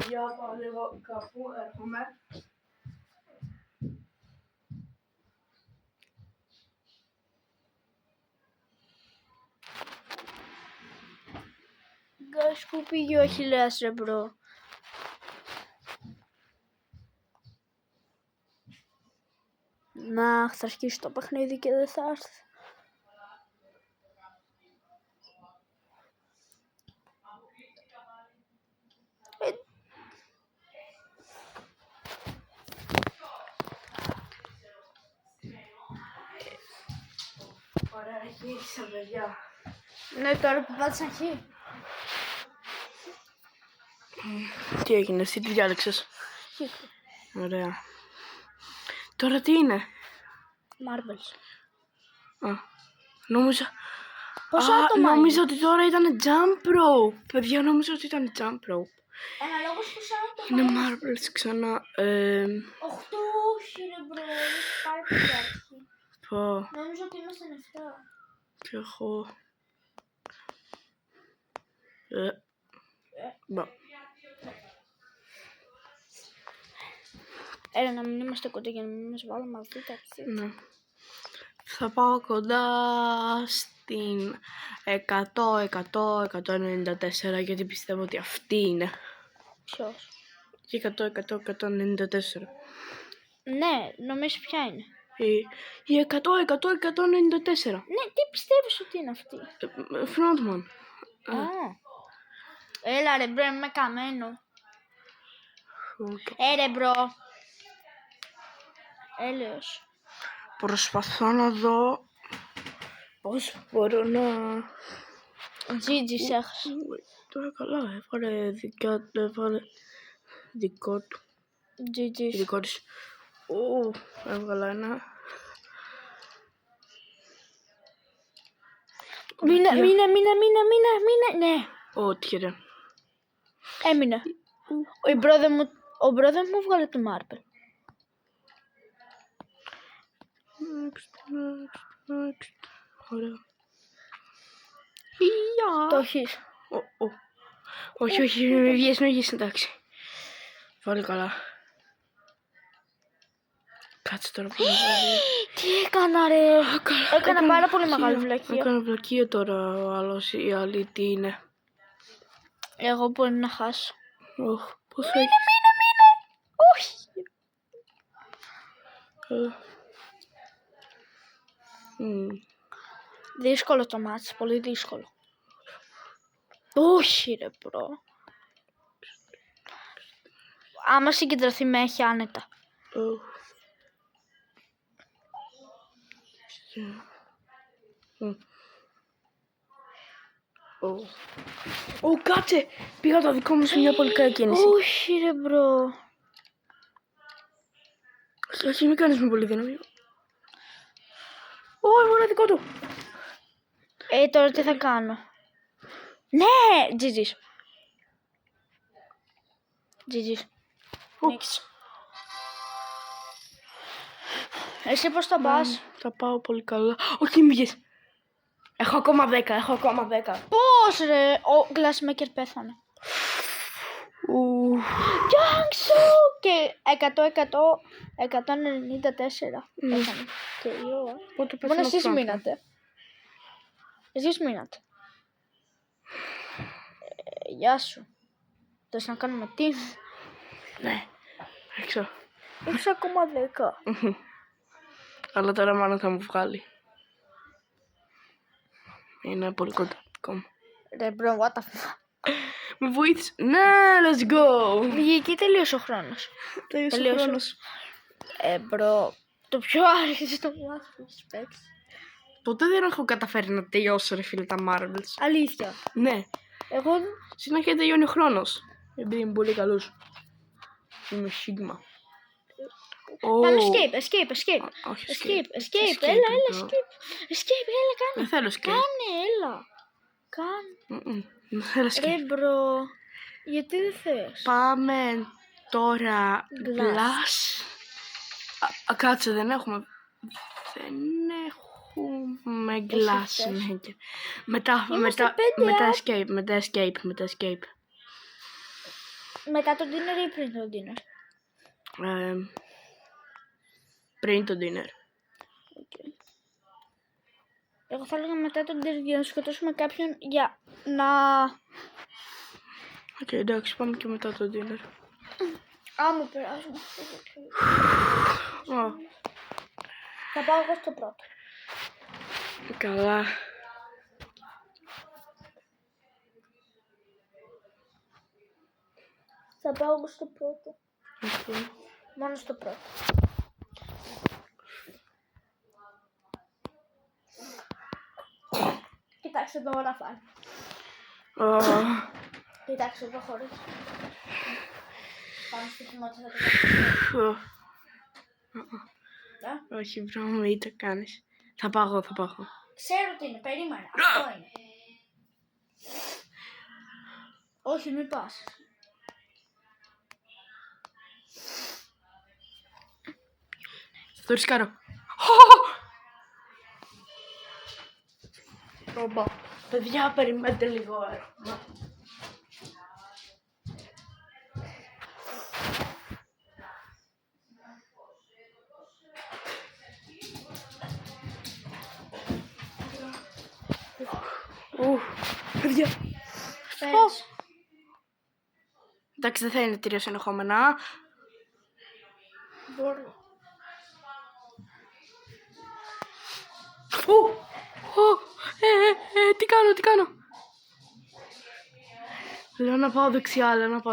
Για πάω λίγο κάπου, έρχομαι. Γκάς, πού πήγε ο Αχιλλέας ρε μπρο. Να, θα αρχίσει το παιχνίδι και δεν θα έρθει. Γύρισα, παιδιά. Ναι, τώρα που πάτησα αρχή. Τι έγινε, εσύ τι διάλεξες? Ωραία. Τώρα τι είναι? Marbles. Α, νόμιζα... Πόσα Α, άτομα νόμιζα ότι τώρα ήταν jump rope. Παιδιά, νόμιζα ότι ήταν jump rope. Αναλόγως πόσα άτομα Είναι είναι. marbles ξανά. 8, όχι ρε μπρο, είσαι πάρα πολύ άρχη. Πω, Νόμιζα ότι ήμασταν 7. και έχω... Μπα. Έλα να μην είμαστε κοντά για να μην μας βάλουν μαζί ταξί. Ναι. Θα πάω κοντά στην 100-194 γιατί πιστεύω ότι αυτή είναι. Ποιος? Και 100-100-194. Ναι, νομίζω ποια είναι. Η 100-100-194. Ναι, τι πιστεύεις ότι είναι αυτή? Frontman. Α. Έλα ρε μπρο, είμαι καμένο. Ρε μπρο. Έλεος. Προσπαθώ να δω πώς μπορώ να... Gigi έχασε. Τώρα καλά, έβαλε δικό του. Gigi. Δικό της. Έβγαλα ένα. Μείνε, ναι. Τυχερέ. Έμεινε. Ο brother μου βγάλε το marble. Next. Ωραία. Το έχεις. Όχι, μην βγεις, εντάξει. Πάλι καλά. Κάτσε τώρα που Τι έκανα ρε. Έκανα πάρα πολύ μεγάλη βλακεία. Έκανα βλακεία τώρα ο άλλος, η άλλη τι είναι. Εγώ μπορεί να χάσω. Πώς θα έχεις. Όχι. Δύσκολο το μάτς, πολύ δύσκολο. Όχι ρε μπρο. Άμα συγκεντρωθεί με έχει άνετα. Κάτσε! Πήγα το δικό μου σε μια πολύ καλή κίνηση. Όχι ρε μπρο. Όχι, μην κάνεις με πολύ δύναμη. Έβαλα δικό του. Τώρα τι θα κάνω. Ναι, GG's. Νίκης. Εσύ πώς θα πας? Θα πάω πολύ καλά. Όχι, μην βγεις. Έχω ακόμα 10. Πώς ρε, ο Glassmaker πέθανε. Γιάνξο! Και 194 πέθανε. Και εγώ. Πότε Μόνο πέθανε ο εσείς Franklin. μείνατε. Εσείς μείνατε. Γεια σου. Θες να κάνουμε team? Ναι, έξω. Έχεις ακόμα 10. Αλλά τώρα μάλλον θα μου βγάλει. Είναι πολύ κοντά ακόμα. Ρε μπρο, what the fuck. Με βοήθησε. Ναι, let's go. Εκεί τελείωσε ο χρόνος. Τελείωσε ο χρόνος. Μπρο, το πιο άριστο μάθημα που έχεις παίξει. Ποτέ δεν έχω καταφέρει να τελειώσω ρε φίλε τα marbles. Αλήθεια. Ναι, Εγώ συνέχεια τελειώνει ο χρόνος. Επειδή είμαι πολύ καλός. Είμαι σίγμα. Πάμε escape. Όχι, Escape, έλα, εδώ. escape, έλα, κάνε. Δεν θέλω escape. Κάνε, έλα. Κάνε. Δεν θέλω escape. Ρε μπρο, γιατί δεν θες? Πάμε τώρα Glass. glass. Κάτσε, δεν έχουμε glass. θες. Ναι. Μετά Είμαστε 5 escape. Μετά τον dinner ή πριν τον dinner? Πριν το dinner. Εγώ θα έλεγα μετά τον dinner για να σκοτώσουμε κάποιον για να... Εντάξει, πάμε και μετά το dinner. Άμα περάσουμε. Θα πάω εγώ στο πρώτο. Καλά. Θα πάω εγώ στο πρώτο. Μόνο στο πρώτο. Κοιτάξτε εδώ να φάνε. Κοιτάξτε εδώ χωρίς. Πάμε στο κοινότητα θα το κάνουμε. Όχι, μπρο, μην το κάνεις. Θα πάω εγώ. Ξέρω τι είναι, περίμενα. Αυτό είναι. Όχι, μην πας. Θα το ρισκάρω. Ωπα. Παιδιά, περιμένετε λίγο. Παιδιά. Πες. Εντάξει, δεν θα είναι τελείως ενοχόμενα. Μπορώ. Τι κάνω. Λέω να πάω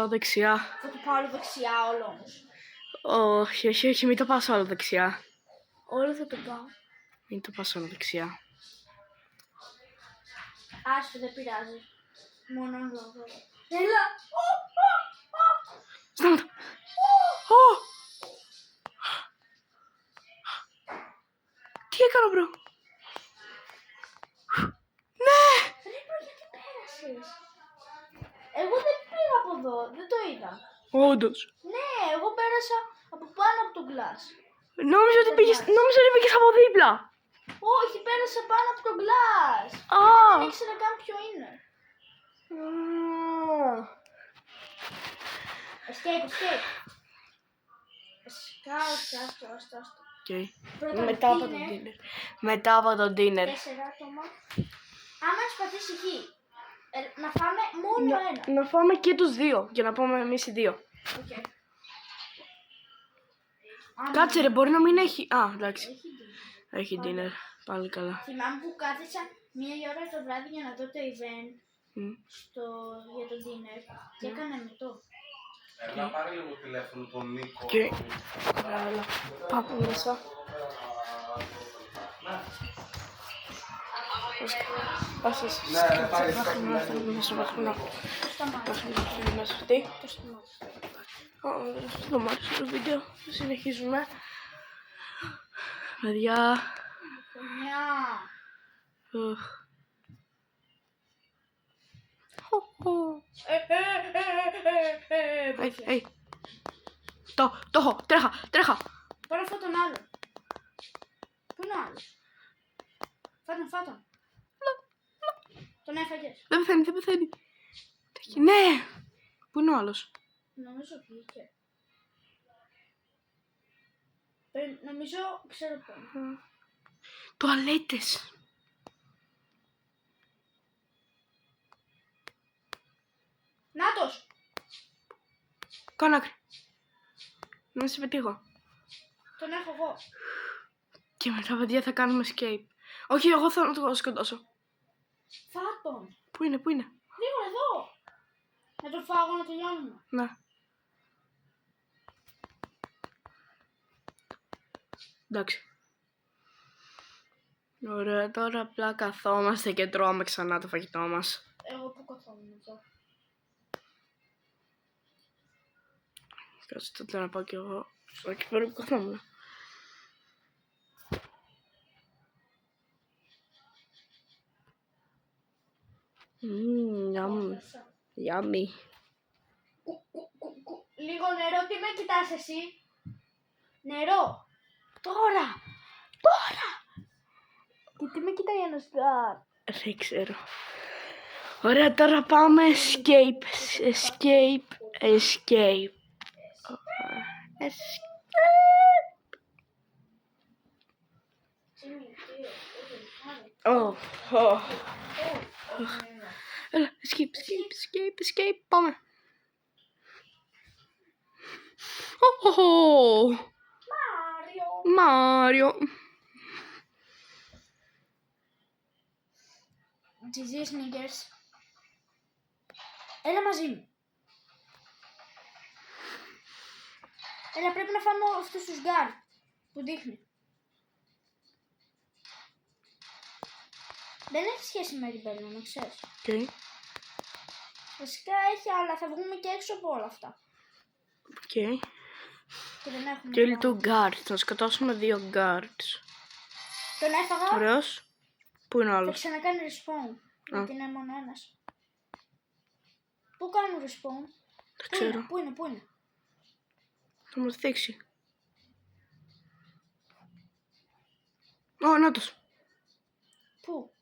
δεξιά. Θα το πάω όλο δεξιά όλο όμως. Όχι, μην το πας όλο δεξιά. Όλο θα το πάω. Μην το πας όλο δεξιά. Άσου, δεν πειράζει. Μόνο λόγο. Έλα. Σταματά. Τι έκανα, μπρο. Ναι. Ρε, γιατί πέρασες. Εγώ δεν πήγα από εδώ, δεν το είδα. Όντως. Ναι, εγώ πέρασα από πάνω από τον glass. Νόμιζα ότι πήγες από δίπλα. Όχι, πέρασα πάνω από τον glass. Α. Δεν ήξερα καν ποιο είναι. Escape. Άστο. Okay. Πρώτα Μετά από το dinner. 4 άτομα. Άμα σπαθήσει χ, να φάμε μόνο ένα. Να φάμε και τους δύο, για να πάμε εμείς οι δύο. Okay. Κάτσε ρε, μπορεί να μην έχει... Α, εντάξει. Έχει dinner. Έχει dinner. Πάλι καλά. Θυμάμαι που κάθισα 1 η ώρα το βράδυ για να δω το event για το dinner και έκανα μετό. Έλα, πάρε λίγο τηλέφωνο τον Νίκο. Πάμε μέσα. Ναι, πάρε το μάτι στο βίντεο. Συνεχίζουμε. Παιδιά. Το έχω, τρέχα. Πάρε αυτό τον άλλο. Πού είναι ο άλλος? Φάτον. Τον έφαγες? Δεν πεθαίνει. Ναι. Πού είναι ο άλλος? Νομίζω βγήκε. Νομίζω ξέρω πού είναι. Τουαλέτες. Νάτος! Κάνω άκρη. Να σε πετύχω. Τον έχω εγώ. Και μετά, παιδιά, θα κάνουμε escape. Όχι, εγώ θέλω να το σκοτώσω. Φάτον! Πού είναι? Γρήγορα εδώ! Να τον φάγω να τελειώνουμε. Ναι. Εντάξει. Ωραία, τώρα απλά καθόμαστε και τρώμε ξανά το φαγητό μας. Εγώ που καθόμουν εδώ. Κάτσε τότε να πάω κι εγώ εκεί πέρα που καθόμουν. Yummy. Λίγο νερό, τι με κοιτάς εσύ? Νερό! Τώρα! Και τι με κοιτάει ένας γκάρ? Δεν ξέρω. Ωραία, τώρα πάμε escape. Έλα, escape, πάμε. Μάριο. GG Snickers. Έλα μαζί μου. Έλα, πρέπει να φάμε αυτούς τους γκάρ που δείχνει. Δεν έχει σχέση με ριμπέλιο, να ξέρεις. Οκ. Βασικά έχει, αλλά θα βγούμε και έξω από όλα αυτά. Οκ. Και δεν έχουμε. Kill χρόνο. 2 guards. Να σκοτώσουμε 2 guards. Τον έφαγα. Ωραίος. Πού είναι ο Θα άλλος? ξανακάνει respawn. Γιατί είναι μόνο ένας. Πού κάνουν respawn? Δεν ξέρω. Πού είναι. Θα μας δείξει. Ω, νάτος. Πού?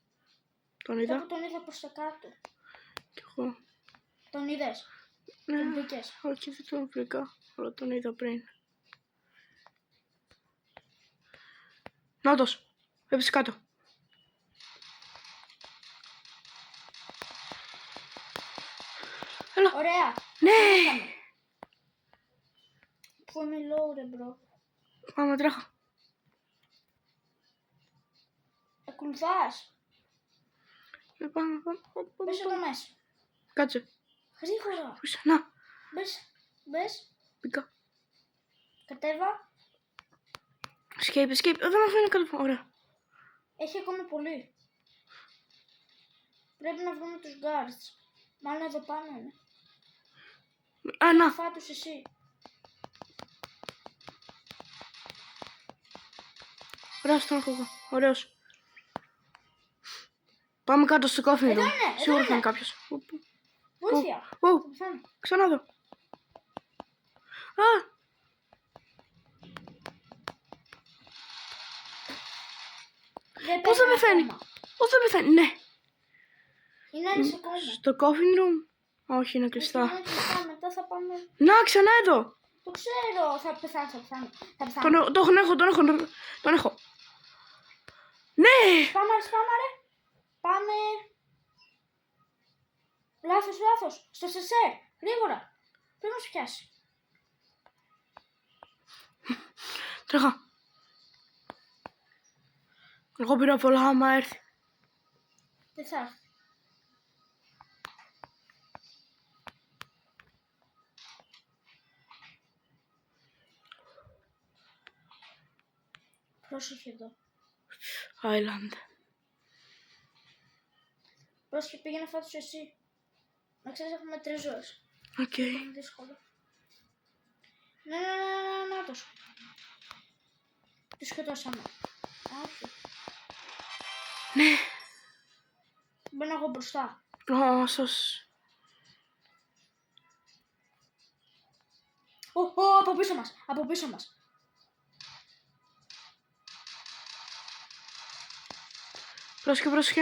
Τον είδα. Κάπου τον είδα προς τα κάτω. Κι εγώ. Τον είδες? Ναι. Τον βρήκες? Όχι, δεν τον βρήκα. Αλλά τον είδα πριν. Νάτος. Έπεσε κάτω. Έλα. Ωραία. Ναι. Πού είμαι low ρε μπρο. Πάμε, τρέχω. Ακολουθάς. Πάμε. Μπες εδώ μέσα. Κάτσε. Γρήγορα. Πού είσαι? Να. Μπες. Μπήκα. Κατέβα. Escape. Δεν με αφήνει κάτω. Ωραία. Έχει ακόμα πολύ. Πρέπει να βρούμε τους guards. Μάλλον εδώ πάνω είναι. Να. Φά τους εσύ. Ωραίος τον έχω εγώ. Ωραίος. Πάμε κάτω στο coffin room. είναι, Σίγουρα εδώ θα είναι κάποιος. Βοήθεια. Ω, Θα πεθάνω. ξανά δω. Α, πώς θα πέθανε πεθαίνει? ακόμα. Πώς θα πεθαίνει? Ναι. Είναι ένας ακόμα. Στο coffin room. Όχι, είναι κλειστά. Είναι κλειστά, μετά θα πάμε. Να, ξανά εδώ. Το ξέρω. Θα πεθάνω. Τον έχω. Ναι. Πάμε ρε. Πάμε. Λάθος. Στο σεσέρ. Γρήγορα. Πρέπει να σου πιάσει. Τρέχα. Εγώ πήρα πολλά άμα έρθει. Δεν θα έρθει. Πρόσεχε εδώ. Island. Πρόσεχε, πήγαινε φάτος εσύ. Να ξέρεις, έχουμε 3 ζωές. Οκ. Είναι δύσκολο. Ναι, νάτος. Τους σκοτώσαμε. Όχι. Ναι. Μπαίνω εγώ μπροστά. Όσος. Από πίσω μας. Πρόσεχε.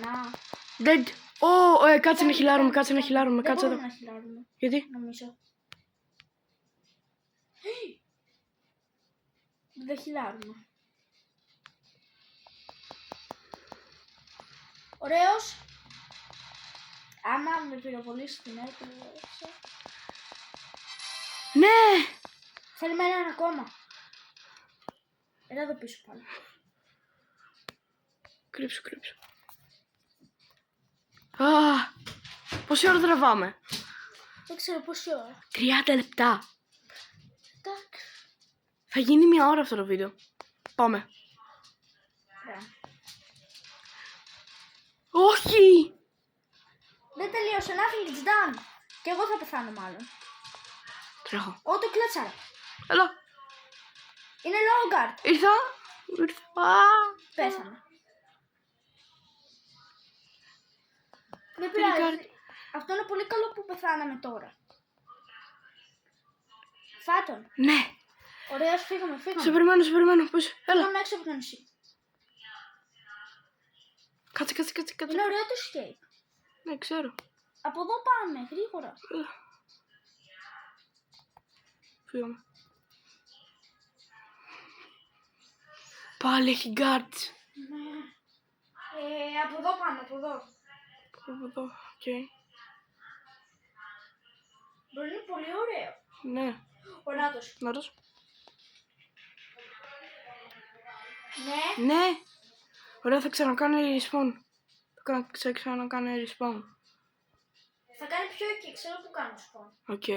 Να. Dead. Κάτσε να χιλάρουμε. Κάτσε Δεν εδώ. μπορούμε να χιλάρουμε, Γιατί? νομίζω. Δεν χιλάρουμε. Ωραίος. Άμα με πυροβολήσει την έρχομαι. Ναι. Θέλουμε έναν ακόμα. Έλα εδώ πίσω πάλι. Κρύψου. Πόση ώρα τραβάμε? Δεν ξέρω πόση ώρα. 30 λεπτά. Εντάξει. Θα γίνει 1 ώρα αυτό το βίντεο. Πάμε. Ωραία. Όχι. Δεν τελείωσε. Nothing is done. Και εγώ θα πεθάνω μάλλον. Τρέχω. Το κλάτσαρα. Έλα. Είναι low guard. Ήρθα. Πέθανε. Δεν Πήρε πειράζει. Αυτό είναι πολύ καλό που πεθάναμε τώρα. Φάτον. Ναι. Ωραίος, φύγαμε. Σε περιμένω. Πώς? Έλα. Πάμε έξω από το νησί. Κάτσε. Είναι ωραίο το escape. Ναι, ξέρω. Από εδώ πάμε, γρήγορα. Έλα. Φύγαμε. Πάλι έχει guards. Ναι. Από εδώ πάμε, από εδώ. Από εδώ. Οκ. Μπορεί να είναι πολύ ωραίο. Ναι. Ο Νάτος. Νάτος. Ναι. Ναι. Ωραία, θα ξανακάνει respawn. Θα ξανακάνει respawn. Θα κάνει πιο εκεί, ξέρω που κάνω σπον. Οκ.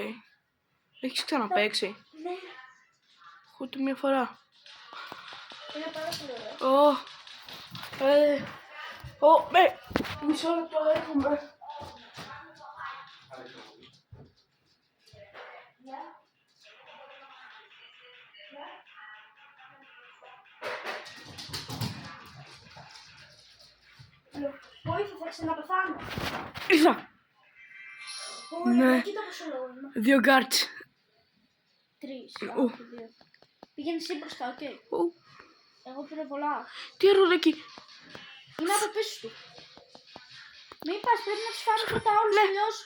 Έχεις ξαναπαίξει? Ναι. Ούτε 1 φορά. Είναι πάρα πολύ ωραίο. Μισό λεπτό έρχομαι. Βοήθεια, θα ξαναπεθάνω. Ήρθα. Ναι. Κοίτα πόσο λόγο είμαι. 2 γκάρτς. 3. Ου. Πήγαινε εσύ μπροστά, οκ. Ου. Εγώ πήρα πολλά. Τι έρχονται εκεί. Είναι από πίσω του. Μην πας, πρέπει να τους φάμε πρώτα όλους, αλλιώς...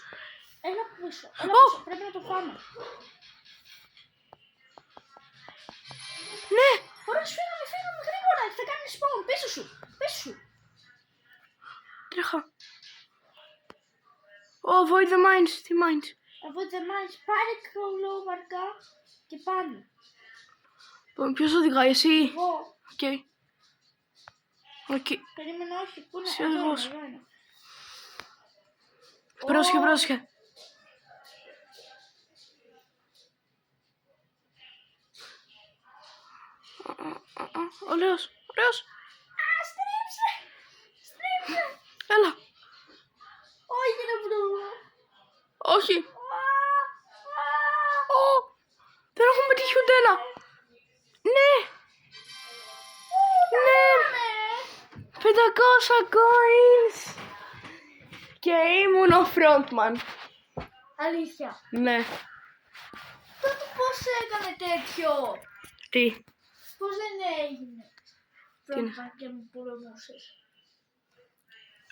Έλα από πίσω, έλα Ω. πίσω, πρέπει να το φάμε. Ναι. Ωραία, φύγαμε γρήγορα, θα κάνει spawn, πίσω σου, πίσω σου. Τρέχα. Avoid the mines. Τι mines. Avoid the mines, πάρε κρολόβαρκα και πάνε. Ποιος οδηγάει, εσύ. Εγώ, Οκ. Οκ. περίμενα όχι, πού είναι, Σε εδώ οδηγός. είναι, εδώ είναι. Πρόσχε, Ω, πρόσχε. Ωραίος, ωραίος. Α, στρίψε, στρίψε. Έλα. Όχι ρε βρούμε. Όχι. Δεν έχουμε πετύχει ούτε ένα. Ναι. Ναι. 500 coins. Και ήμουν ο frontman. Αλήθεια. Ναι. Τότε πώς έκανε τέτοιο. Τι. Πώς δεν έγινε. είναι? Πρώτα και μου πολεμούσες.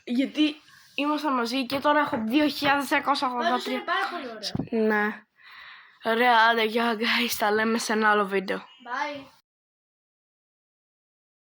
Γιατί ήμασταν μαζί και τώρα έχω 2.183. Πάντως είναι πάρα πολύ ωραίο. Ναι. Ωραία, άντε, γεια guys, τα λέμε σε ένα άλλο βίντεο. Bye.